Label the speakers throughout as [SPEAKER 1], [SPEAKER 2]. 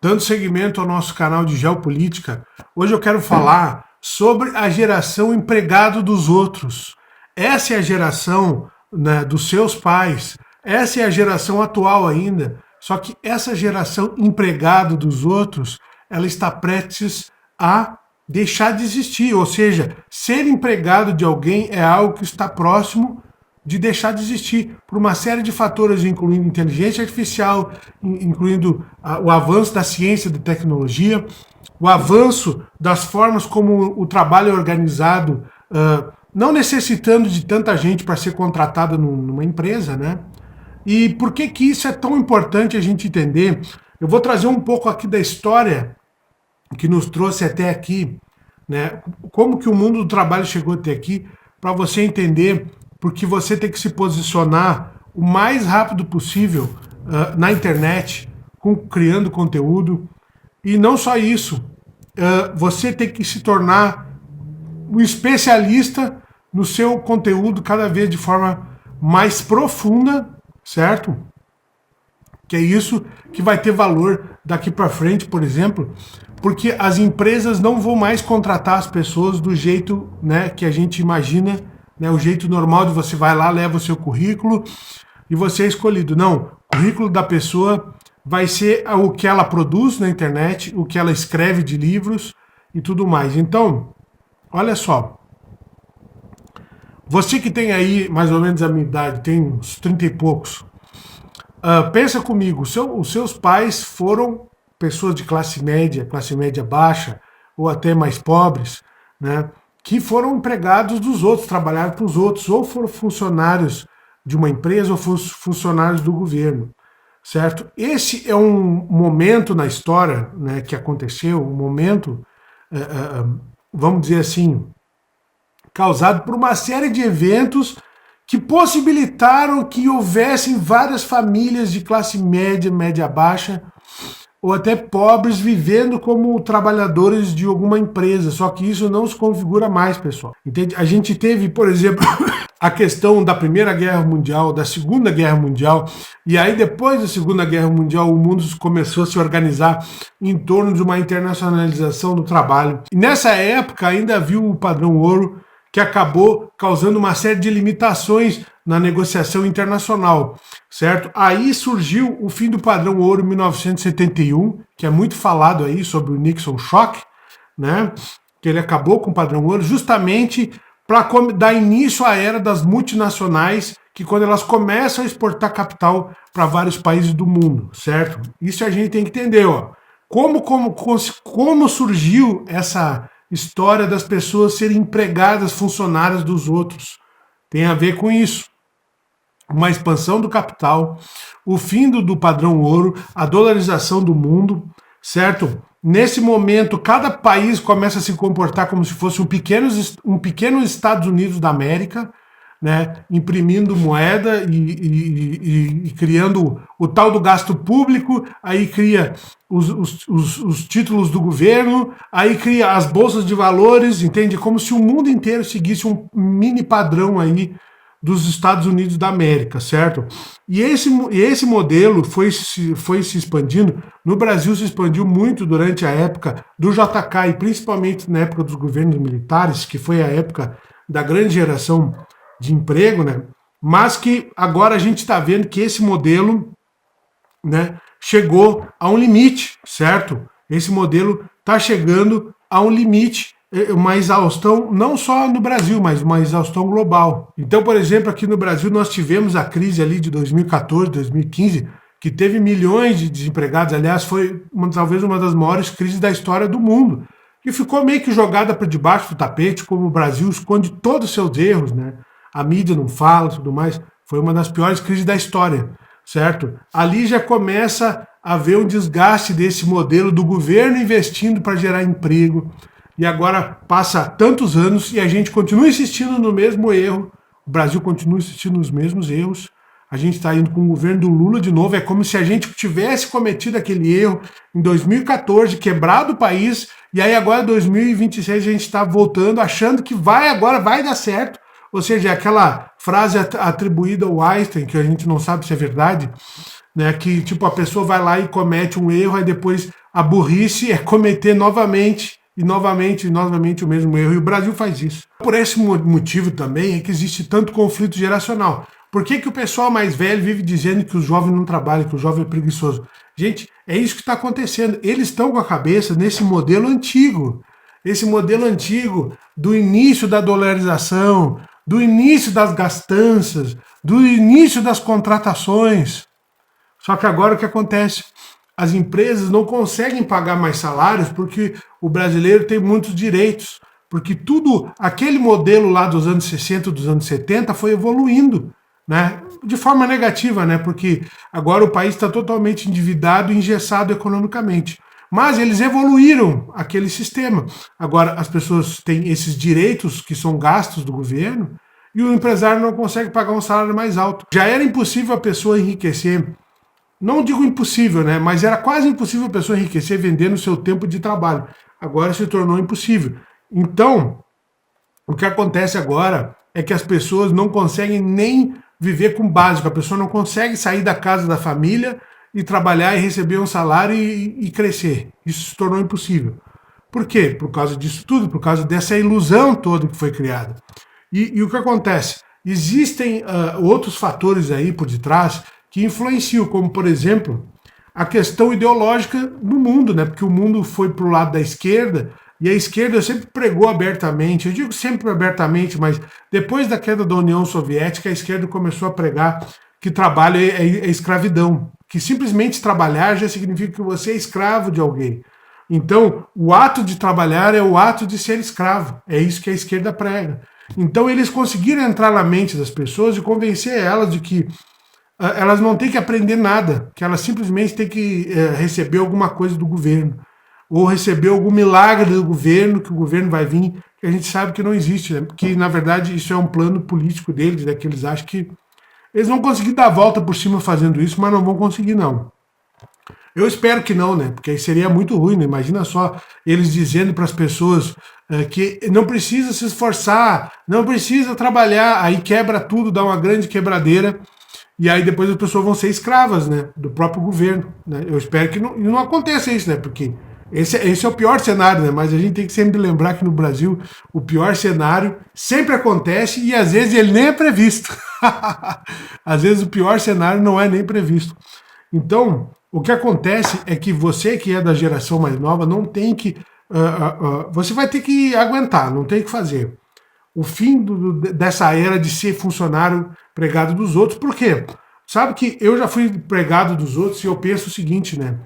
[SPEAKER 1] Dando seguimento ao nosso canal de geopolítica, hoje eu quero falar sobre a geração empregado dos outros. Essa é a geração, né, dos seus pais, essa é a geração atual ainda, só que essa geração empregado dos outros, ela está prestes a deixar de existir, ou seja, ser empregado de alguém é algo que está próximo de deixar de existir por uma série de fatores, incluindo inteligência artificial, incluindo o avanço da ciência e da tecnologia, o avanço das formas como o trabalho é organizado, não necessitando de tanta gente para ser contratada numa empresa, né? E por que que isso é tão importante a gente entender? Eu vou trazer um pouco aqui da história que nos trouxe até aqui, né? Como que o mundo do trabalho chegou até aqui, para você entender porque você tem que se posicionar o mais rápido possível na internet, criando conteúdo. E não só isso, você tem que se tornar um especialista no seu conteúdo cada vez de forma mais profunda, certo? Que é isso que vai ter valor daqui para frente, por exemplo, porque as empresas não vão mais contratar as pessoas do jeito, né, que a gente imagina, né, o jeito normal de você vai lá, leva o seu currículo e você é escolhido. Não, o currículo da pessoa vai ser o que ela produz na internet, o que ela escreve de livros e tudo mais. Então, olha só, você que tem aí mais ou menos a minha idade, tem uns 30 e poucos, pensa comigo, os seus pais foram pessoas de classe média baixa, ou até mais pobres, né, que foram empregados dos outros, trabalharam para os outros, ou foram funcionários de uma empresa, ou funcionários do governo, certo? Esse é um momento na história, né, que aconteceu, um momento, vamos dizer assim, causado por uma série de eventos que possibilitaram que houvessem várias famílias de classe média, média baixa, ou até pobres vivendo como trabalhadores de alguma empresa, só que isso não se configura mais, pessoal. Entende? A gente teve, por exemplo, a questão da Primeira Guerra Mundial, da Segunda Guerra Mundial, e aí depois da Segunda Guerra Mundial o mundo começou a se organizar em torno de uma internacionalização do trabalho. E nessa época ainda viu o padrão ouro, que acabou causando uma série de limitações na negociação internacional, certo? Aí surgiu o fim do padrão ouro em 1971, que é muito falado aí sobre o Nixon Shock, né? Que ele acabou com o padrão ouro justamente para dar início à era das multinacionais, que quando elas começam a exportar capital para vários países do mundo, certo? Isso a gente tem que entender, ó. Como surgiu essa história das pessoas serem empregadas, funcionárias dos outros. Tem a ver com isso. Uma expansão do capital, o fim do padrão ouro, a dolarização do mundo, certo? Nesse momento, cada país começa a se comportar como se fosse um pequeno Estados Unidos da América, né, imprimindo moeda e criando o tal do gasto público, aí cria os títulos do governo, aí cria as bolsas de valores, entende? Como se o mundo inteiro seguisse um mini padrão aí dos Estados Unidos da América, certo? E esse modelo foi se expandindo. No Brasil se expandiu muito durante a época do JK e principalmente na época dos governos militares, que foi a época da grande geração de emprego, né? Mas que agora a gente está vendo que esse modelo, né, chegou a um limite, certo? Esse modelo está chegando a um limite, uma exaustão não só no Brasil, mas uma exaustão global. Então, por exemplo, aqui no Brasil nós tivemos a crise ali de 2014, 2015, que teve milhões de desempregados, aliás, foi talvez uma das maiores crises da história do mundo, que ficou meio que jogada para debaixo do tapete, como o Brasil esconde todos os seus erros, né? A mídia não fala e tudo mais, foi uma das piores crises da história, certo? Ali já começa a haver um desgaste desse modelo do governo investindo para gerar emprego, e agora passa tantos anos e a gente continua insistindo no mesmo erro, o Brasil continua insistindo nos mesmos erros, a gente está indo com o governo do Lula de novo, é como se a gente tivesse cometido aquele erro em 2014, quebrado o país, e aí agora em 2026 a gente está voltando, achando que agora vai dar certo. Ou seja, aquela frase atribuída ao Einstein, que a gente não sabe se é verdade, né, que tipo a pessoa vai lá e comete um erro, aí depois a burrice é cometer novamente e novamente o mesmo erro. E o Brasil faz isso. Por esse motivo também é que existe tanto conflito geracional. Por que o pessoal mais velho vive dizendo que o jovem não trabalha, que o jovem é preguiçoso? Gente, é isso que está acontecendo. Eles estão com a cabeça nesse modelo antigo. Esse modelo antigo do início da dolarização, do início das gastanças, do início das contratações. Só que agora o que acontece? As empresas não conseguem pagar mais salários porque o brasileiro tem muitos direitos. Porque tudo, aquele modelo lá dos anos 60, dos anos 70 foi evoluindo, né? De forma negativa, né? Porque agora o país está totalmente endividado e engessado economicamente. Mas eles evoluíram aquele sistema. Agora as pessoas têm esses direitos que são gastos do governo e o empresário não consegue pagar um salário mais alto. Já era impossível a pessoa enriquecer. Não digo impossível, né? Mas era quase impossível a pessoa enriquecer vendendo o seu tempo de trabalho. Agora se tornou impossível. Então, o que acontece agora é que as pessoas não conseguem nem viver com o básico. A pessoa não consegue sair da casa da família e trabalhar e receber um salário e crescer. Isso se tornou impossível. Por quê? Por causa disso tudo, por causa dessa ilusão toda que foi criada. E o que acontece? Existem outros fatores aí por detrás que influenciam, como por exemplo, a questão ideológica do mundo, né? Porque o mundo foi para o lado da esquerda, e a esquerda sempre pregou abertamente, eu digo sempre abertamente, mas depois da queda da União Soviética, a esquerda começou a pregar que trabalho é escravidão, que simplesmente trabalhar já significa que você é escravo de alguém. Então, o ato de trabalhar é o ato de ser escravo, é isso que a esquerda prega. Então, eles conseguiram entrar na mente das pessoas e convencer elas de que elas não têm que aprender nada, que elas simplesmente têm que receber alguma coisa do governo, ou receber algum milagre do governo, que o governo vai vir, que a gente sabe que não existe, né? Porque na verdade isso é um plano político deles, né? Que eles acham que eles vão conseguir dar a volta por cima fazendo isso, mas não vão conseguir não. Eu espero que não, né? Porque aí seria muito ruim, né? Imagina só eles dizendo para as pessoas que não precisa se esforçar, não precisa trabalhar, aí quebra tudo, dá uma grande quebradeira, e aí depois as pessoas vão ser escravas, né, do próprio governo, né? Eu espero que não aconteça isso, né, porque esse é o pior cenário, né, mas a gente tem que sempre lembrar que no Brasil o pior cenário sempre acontece e às vezes ele nem é previsto. Às vezes o pior cenário não é nem previsto. Então, o que acontece é que você que é da geração mais nova não tem que... você vai ter que aguentar, não tem o que fazer. O fim dessa era de ser funcionário pregado dos outros. Por quê? Sabe que eu já fui pregado dos outros e eu penso o seguinte, né?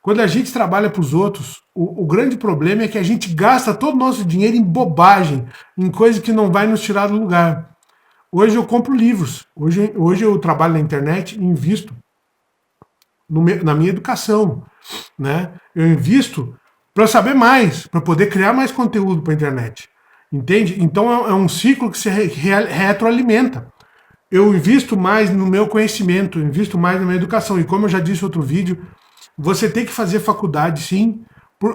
[SPEAKER 1] Quando a gente trabalha para os outros, o grande problema é que a gente gasta todo o nosso dinheiro em bobagem, em coisa que não vai nos tirar do lugar. Hoje eu compro livros, hoje eu trabalho na internet e invisto na minha educação, né? Eu invisto para saber mais, para poder criar mais conteúdo para a internet. Entende? Então é um ciclo que se retroalimenta. Eu invisto mais no meu conhecimento, invisto mais na minha educação. E como eu já disse em outro vídeo, você tem que fazer faculdade, sim.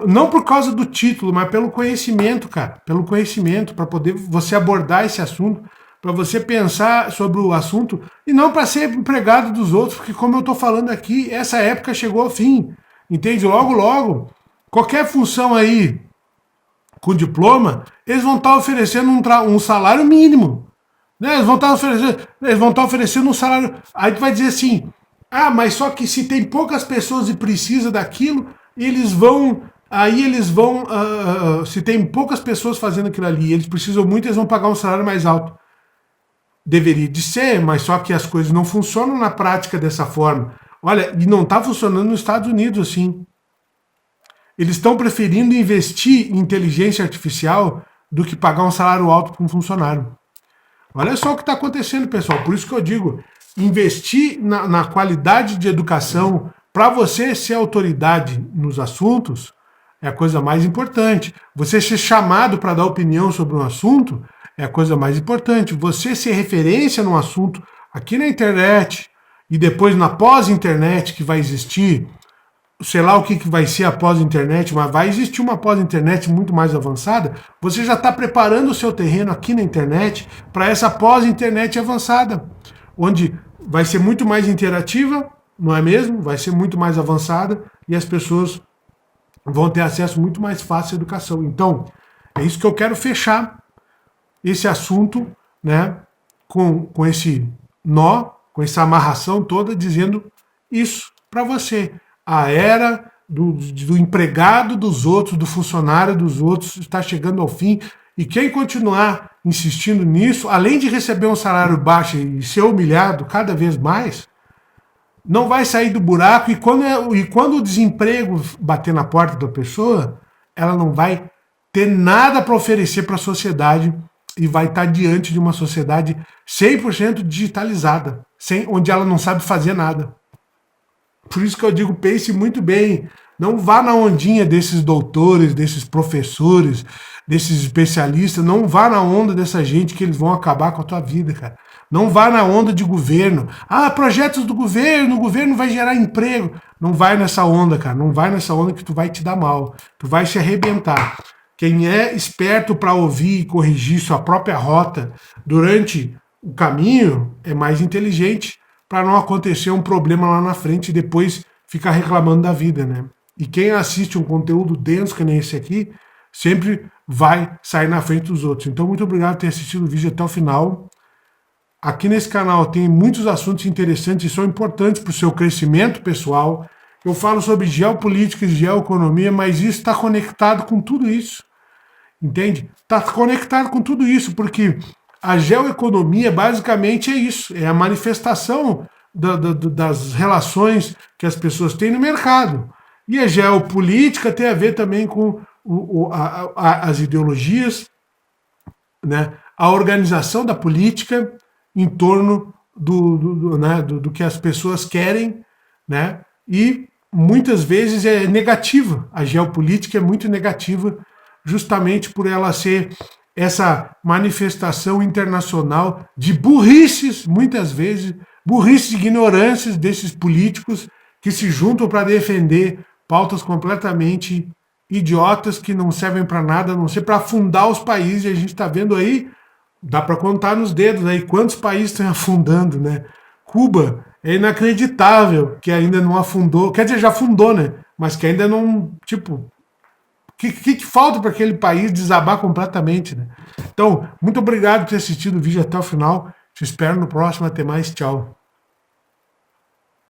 [SPEAKER 1] Não por causa do título, mas pelo conhecimento, cara. Pelo conhecimento, para poder você abordar esse assunto, para você pensar sobre o assunto, e não para ser empregado dos outros, porque como eu estou falando aqui, essa época chegou ao fim. Entende? Logo, logo, qualquer função aí com diploma, eles vão estar oferecendo um salário mínimo. Né? Eles vão estar oferecendo um salário. Aí tu vai dizer assim, mas só que se tem poucas pessoas e precisa daquilo, eles vão. Se tem poucas pessoas fazendo aquilo ali, eles precisam muito, eles vão pagar um salário mais alto. Deveria de ser, mas só que as coisas não funcionam na prática dessa forma. Olha, e não está funcionando nos Estados Unidos assim. Eles estão preferindo investir em inteligência artificial do que pagar um salário alto para um funcionário. Olha só o que está acontecendo, pessoal. Por isso que eu digo, investir na qualidade de educação para você ser autoridade nos assuntos é a coisa mais importante. Você ser chamado para dar opinião sobre um assunto é a coisa mais importante. Você ser referência num assunto aqui na internet e depois na pós-internet que vai existir, sei lá o que vai ser após a internet, mas vai existir uma pós-internet muito mais avançada, você já está preparando o seu terreno aqui na internet para essa pós-internet avançada, onde vai ser muito mais interativa, não é mesmo? Vai ser muito mais avançada e as pessoas vão ter acesso muito mais fácil à educação. Então, é isso que eu quero fechar esse assunto, né, com esse nó, com essa amarração toda, dizendo isso para você. A era do empregado dos outros, do funcionário dos outros, está chegando ao fim. E quem continuar insistindo nisso, além de receber um salário baixo e ser humilhado cada vez mais, não vai sair do buraco. E quando o desemprego bater na porta da pessoa, ela não vai ter nada para oferecer para a sociedade e vai estar diante de uma sociedade 100% digitalizada, onde ela não sabe fazer nada. Por isso que eu digo, pense muito bem. Não vá na ondinha desses doutores, desses professores, desses especialistas. Não vá na onda dessa gente que eles vão acabar com a tua vida, cara. Não vá na onda de governo. Ah, projetos do governo, o governo vai gerar emprego. Não vai nessa onda, cara. Não vai nessa onda que tu vai te dar mal. Tu vai se arrebentar. Quem é esperto para ouvir e corrigir sua própria rota durante o caminho é mais inteligente para não acontecer um problema lá na frente e depois ficar reclamando da vida, né? E quem assiste um conteúdo denso que nem esse aqui, sempre vai sair na frente dos outros. Então, muito obrigado por ter assistido o vídeo até o final. Aqui nesse canal tem muitos assuntos interessantes e são importantes para o seu crescimento pessoal. Eu falo sobre geopolítica e geoeconomia, mas isso está conectado com tudo isso. Entende? Está conectado com tudo isso, porque a geoeconomia basicamente é isso, é a manifestação das relações que as pessoas têm no mercado. E a geopolítica tem a ver também com as ideologias, né? A organização da política em torno do que as pessoas querem, né? E muitas vezes é negativa, a geopolítica é muito negativa, justamente por ela ser essa manifestação internacional de burrices, muitas vezes, burrices e ignorâncias desses políticos que se juntam para defender pautas completamente idiotas que não servem para nada, a não ser para afundar os países. E a gente está vendo aí, dá para contar nos dedos aí quantos países estão afundando, né? Cuba é inacreditável que ainda não afundou, quer dizer, já afundou, né? Mas que ainda não, tipo, o que falta para aquele país desabar completamente, né? Então, muito obrigado por ter assistido o vídeo até o final. Te espero no próximo. Até mais. Tchau.